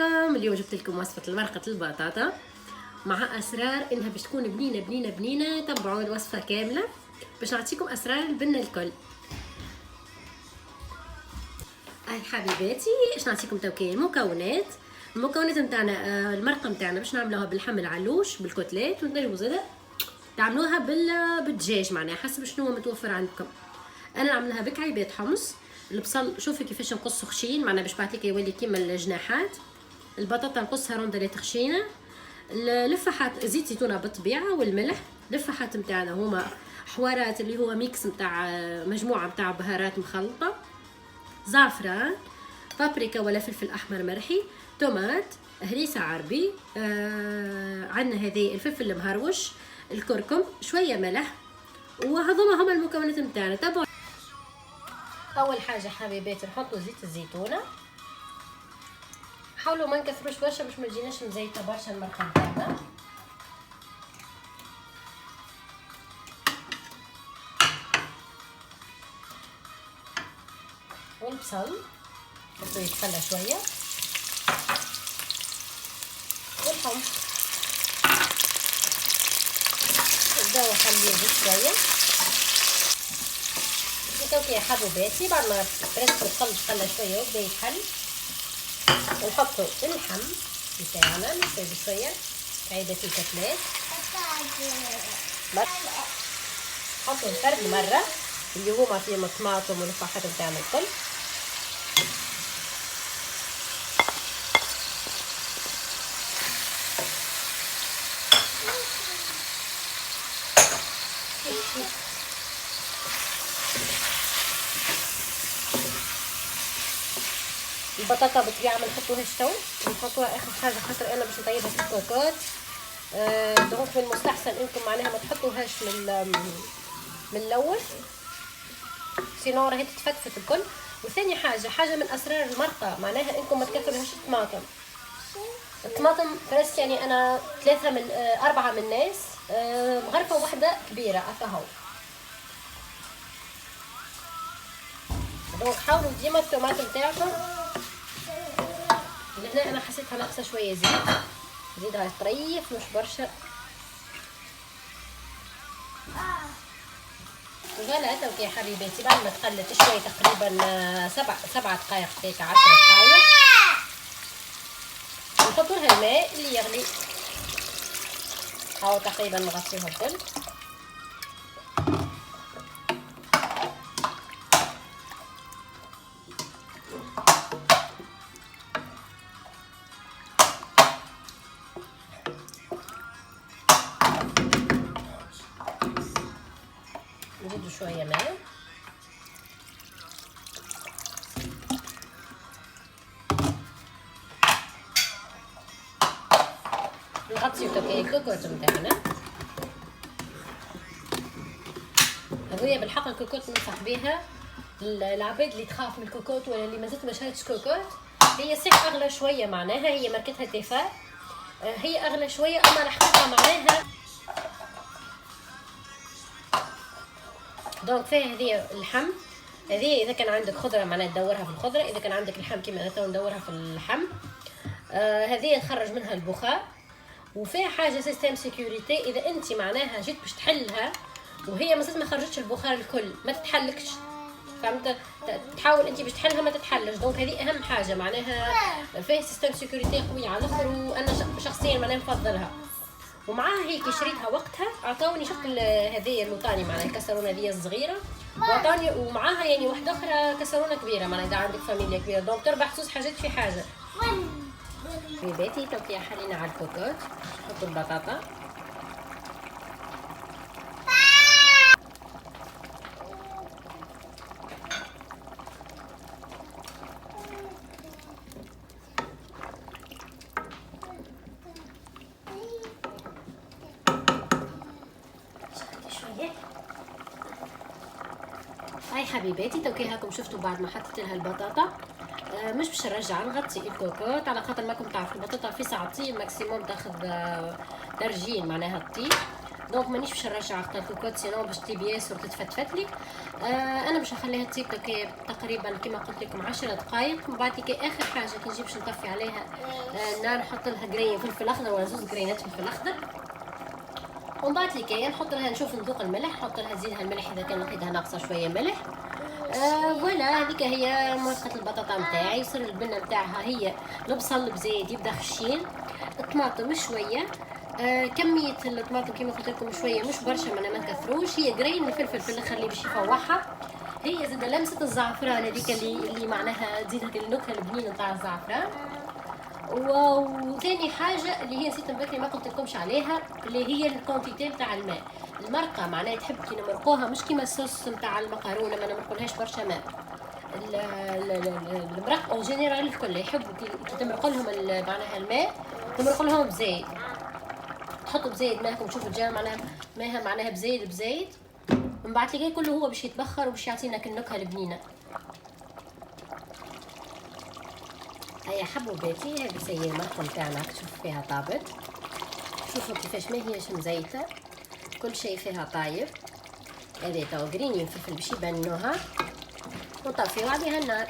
عليكم. اليوم جبت لكم وصفة مرقة البطاطا مع اسرار انها باش تكون بنينه بنينه بنينه. تبعوا الوصفة كاملة باش نعطيكم اسرار البنة الكل. هاي حبيباتي اش نعطيكم توكي المكونات نتاعنا. المرقة نتاعنا باش نعملوها باللحم العلوش بالكتلات، وتنجموا زاده تعملوها بالدجاج معناها حسب شنو متوفر عندكم. انا نعملها بكعيبات حمص. البصل شوفي كيفاش نقصه خشين معناها باش بعد هيك يولي كيما الجناحات. البطاطا نقصها روندلات خشينه. اللفاحات زيت زيتونه بالطبيعه والملح. اللفاحات نتاعنا هما حوارات اللي هو ميكس نتاع مجموعه نتاع بهارات مخلطه، زعفران، بابريكا ولا فلفل احمر مرحي، تومات، هريسه عربي، عندنا هذه الفلفل المهروش، الكركم، شويه ملح. وهذوما هما المكونات نتاعنا. تبعوا اول حاجه حبيباتي نحطوا زيت الزيتونه. حاولوا ما نكثروش برشا باش ما تجيناش مزيته برشا المرقه نتاعنا. والبصل نحطوه يتخلى شويه، والحمص نبداو نخليه شويه. وتوكي يا حبوباتي بعد ما برسل القلب خلى شويه وبدا يتحل، ونحطوا اللحم بتاعنا نسوي بشويه عيدة الكتلات. نحطوا الفرد مره اللي هما فيهم الطماطم واللفاحات بتاعنا الكل. البطاطا بالطبيعه ما نحطوهاش تو، نحطوها اخر حاجه خاطر انا باش نطيبها في الكوكوت. دونك من المستحسن انكم معناها ما تحطوهاش من الاول، سينو راهي تتفتفت الكل. وثاني حاجه من اسرار المرقه معناها انكم ما تكثرهاش الطماطم بريس. يعني انا 4 من الناس غرفه واحده كبيره هكا. دونك حاولوا ديما الطماطم تاعكم. هنا انا حسيتها ناقصه شويه زيت، زيدها طريف مش برشا. وغلا توكي يا حبيباتي بعد ما تقلت شويه تقريبا 7 دقائق هيك 10 دقائق، نحطوا لها الماء اللي يغلي او تقريبا نغطيوها الكل. نزيدوا شويه ماء. نغطيو توكي الكوكوت نتاعنا. هذويا بالحق الكوكوت ننصح بها العباد اللي تخاف من الكوكوت ولا اللي مازالت ما شريتش كوكوت. هي صح اغلى شويه معناها، هي ماركتها تيفا، هي اغلى شويه اما الحقيقه معناها. دونك فيها هذه اللحم، هذه اذا كان عندك خضره معناها تدورها في الخضره، اذا كان عندك لحم كيما انا ندورها في اللحم. هذه تخرج منها البخار. وفيها حاجه سيستم سيكوريتي، اذا انت معناها جيت باش تحلها وهي ما خرجتش البخار الكل ما تتحلكش، فهمت؟ تحاول انت باش تحلها ما تتحلش. دونك هذه اهم حاجه معناها، فيها سيستم سيكوريتي قوي على الاخر، وانا شخصيا معناها نفضلها. ومعاها هيك شريتها وقتها عطاوني شكل هذه اللوطاني معناها الكسرونه هذه الصغيره، وعطاني ومعاها يعني واحده اخرى كسرونه كبيره معناها اذا عندك فاميليا كبيره. دونك تربح زوج حاجات في حاجه. حبيباتي توكي حلينا على الكوكوت. نحطوا البطاطا، هاي حبيباتي توكي هاكم شفتوا بعد ما حطيت لها البطاطا. مش باش نرجع نغطي الكوكوت على خاطر ماكم تعرفوا البطاطا في ساعتين ماكسيموم تاخذ درجين معناها تطيب. دونك مانيش باش نرجع اختار الكوت سينو باش تطيب ياسر وتتفتفت لي. انا باش نخليها تطيب تقريبا كما قلت لكم 10 دقائق. من بعد كي اخر حاجه كي نجي باش نطفي عليها النار نحط لها قرين فلفل اخضر ولا 2 قرينات فلفل اخضر. ومن بعد لكي نحط لها نشوف نذوق الملح، نحط لها زيدها الملح اذا كان لقيتها ناقصه شويه ملح. فوالا هذيك هي مرقه البطاطا نتاعي. يصير البنه نتاعها هي البصل بزيت يبدا خشين، الطماطم شويه، كميه الطماطم كما قلت لكم شويه مش برشا ما نكثروش، هي قرين الفلفل في الاخر اللي باش يفوحها، هي زاد لمسه الزعفران هذيك اللي معناها تزيد هذه النكهه البنينه نتاع الزعفران. وثاني حاجه اللي هي نسيت بكري ما قلت لكمش عليها، اللي هي الكونتيتي نتاع الماء. المرقه معناها تحب كي نمرقوها مش كيما الصوص نتاع المكرونه ما نمرقولهاش برشا ماء. المرق او جينيرال الكل يحبوا كي تمرق لهم معناها الماء تمرق لهم بزيت، تحطوا بزيت ماءكم تشوفوا الجا معناها ماها معناها بزيت. من بعد كي كله هو باش يتبخر وباش يعطينا النكهه البنينه. هيا حبوباتي هذه هي المرقه نتاعنا تشوفوا فيها طابت، شوفوا كيفاش ما هيش مزيته، كل شيء فيها طايب. هذه تو قريني الفلفل باش يبنوها ونطفيو عليها النار.